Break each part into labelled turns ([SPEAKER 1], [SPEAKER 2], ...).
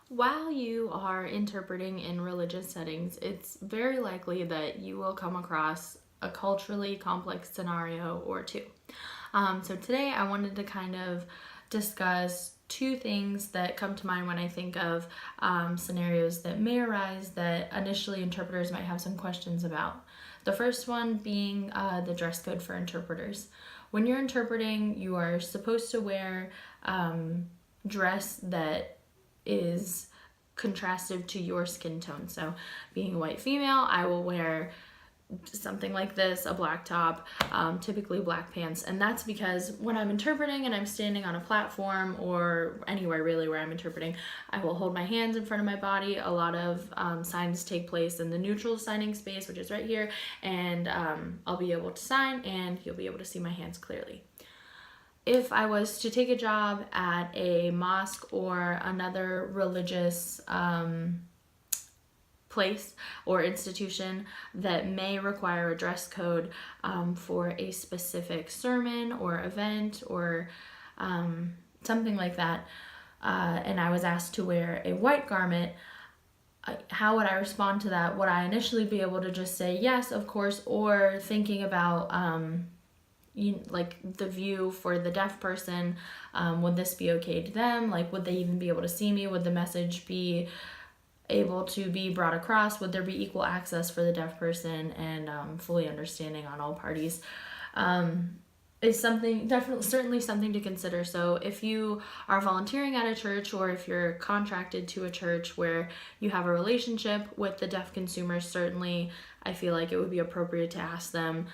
[SPEAKER 1] While you are interpreting in religious settings, it's very likely that you will come across a culturally complex scenario or two. So today I wanted to kind of discuss two things that come to mind when I think of scenarios that may arise that initially interpreters might have some questions about. The first one being the dress code for interpreters. When you're interpreting, you are supposed to wear dress that is contrastive to your skin tone. So, being a white female, I will wear something like this, a black top, typically black pants. And that's because when I'm interpreting and I'm standing on a platform or anywhere really where I'm interpreting, I will hold my hands in front of my body. A lot of signs take place in the neutral signing space, which is right here, and I'll be able to sign and you'll be able to see my hands clearly. If I was to take a job at a mosque or another religious place or institution that may require a dress code for a specific sermon or event or something like that, and I was asked to wear a white garment, how would I respond to that? Would I initially be able to just say yes, of course, or thinking about like the view for the deaf person, would this be okay to them? Like, would they even be able to see me? Would the message be able to be brought across? Would there be equal access for the deaf person and fully understanding on all parties? Is something definitely certainly something to consider. So if you are volunteering at a church or if you're contracted to a church where you have a relationship with the deaf consumer, certainly I feel like it would be appropriate to ask them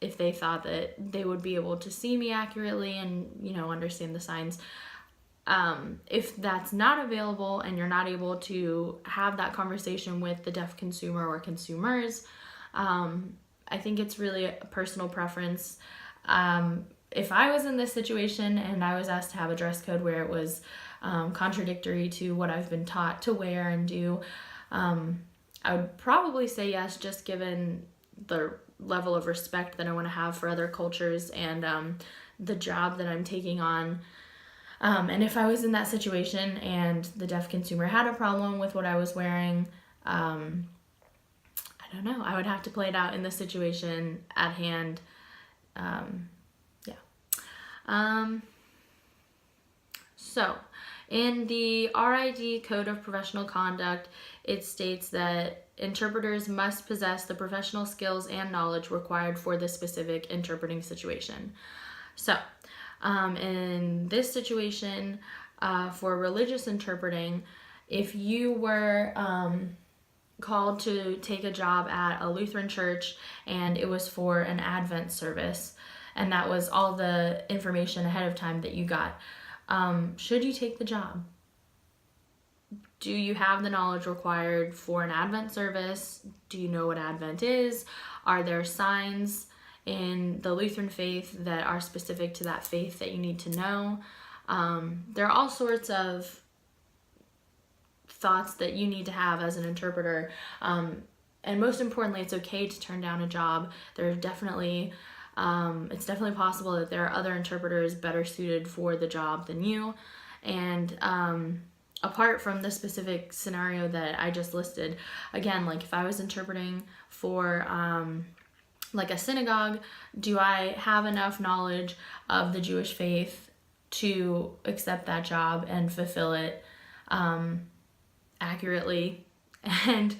[SPEAKER 1] if they thought that they would be able to see me accurately and understand the signs. If that's not available and you're not able to have that conversation with the deaf consumer or consumers, I think it's really a personal preference. If I was in this situation and I was asked to have a dress code where it was contradictory to what I've been taught to wear and do, I would probably say yes, just given the level of respect that I want to have for other cultures and the job that I'm taking on. And if I was in that situation and the deaf consumer had a problem with what I was wearing, I don't know. I would have to play it out in the situation at hand. So, in the RID Code of Professional Conduct, it states that interpreters must possess the professional skills and knowledge required for the specific interpreting situation. So, in this situation, for religious interpreting, if you were called to take a job at a Lutheran church and it was for an Advent service, and that was all the information ahead of time that you got, should you take the job? Do you have the knowledge required for an Advent service? Do you know what Advent is? Are there signs in the Lutheran faith that are specific to that faith that you need to know? There are all sorts of thoughts that you need to have as an interpreter. And most importantly, it's okay to turn down a job. There's definitely it's definitely possible that there are other interpreters better suited for the job than you. And apart from the specific scenario that I just listed, again, like if I was interpreting for like a synagogue, do I have enough knowledge of the Jewish faith to accept that job and fulfill it accurately? And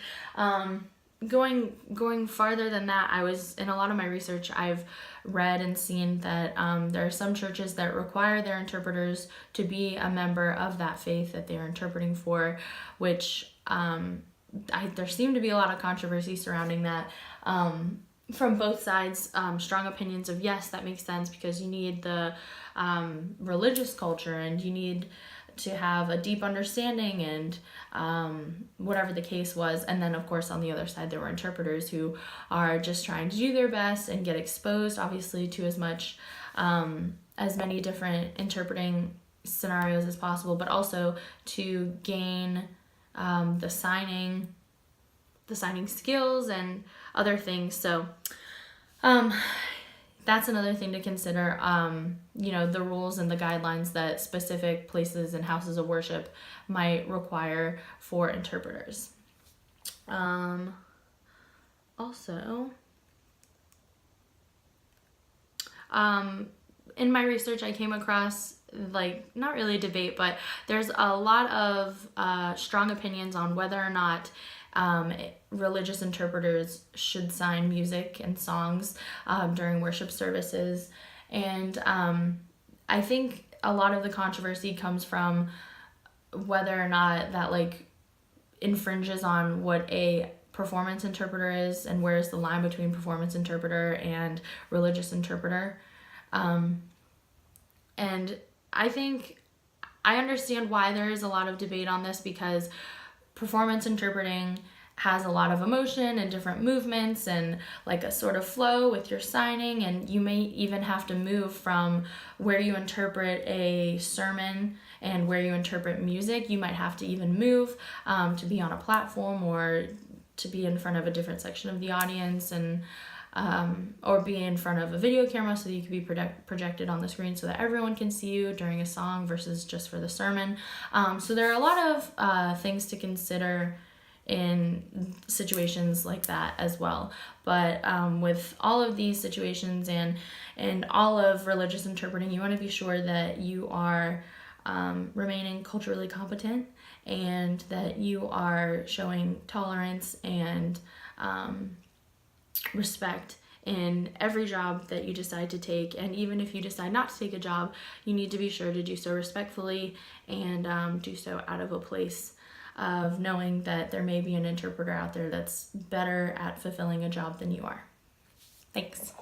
[SPEAKER 1] going farther than that, I was in a lot of my research, I've read and seen that there are some churches that require their interpreters to be a member of that faith that they're interpreting for, which there seemed to be a lot of controversy surrounding that from both sides. Strong opinions of yes, that makes sense because you need the religious culture and you need to have a deep understanding and whatever the case was. And then of course on the other side there were interpreters who are just trying to do their best and get exposed obviously to as many different interpreting scenarios as possible, but also to gain the signing skills and other things. So that's another thing to consider. You know, the rules and the guidelines that specific places and houses of worship might require for interpreters. Also, in my research, I came across, like, not really a debate, but there's a lot of strong opinions on whether or not religious interpreters should sign music and songs during worship services. And I think a lot of the controversy comes from whether or not that, like, infringes on what a performance interpreter is, and where's the line between performance interpreter and religious interpreter. And I think I understand why there is a lot of debate on this, because performance interpreting has a lot of emotion and different movements and like a sort of flow with your signing, and you may even have to move from where you interpret a sermon and where you interpret music. You might have to even move to be on a platform or to be in front of a different section of the audience, and or be in front of a video camera so that you can be projected on the screen so that everyone can see you during a song versus just for the sermon. So there are a lot of things to consider in situations like that as well. But with all of these situations and all of religious interpreting, you want to be sure that you are remaining culturally competent, and that you are showing tolerance and respect in every job that you decide to take. And even if you decide not to take a job, you need to be sure to do so respectfully and do so out of a place of knowing that there may be an interpreter out there that's better at fulfilling a job than you are. Thanks.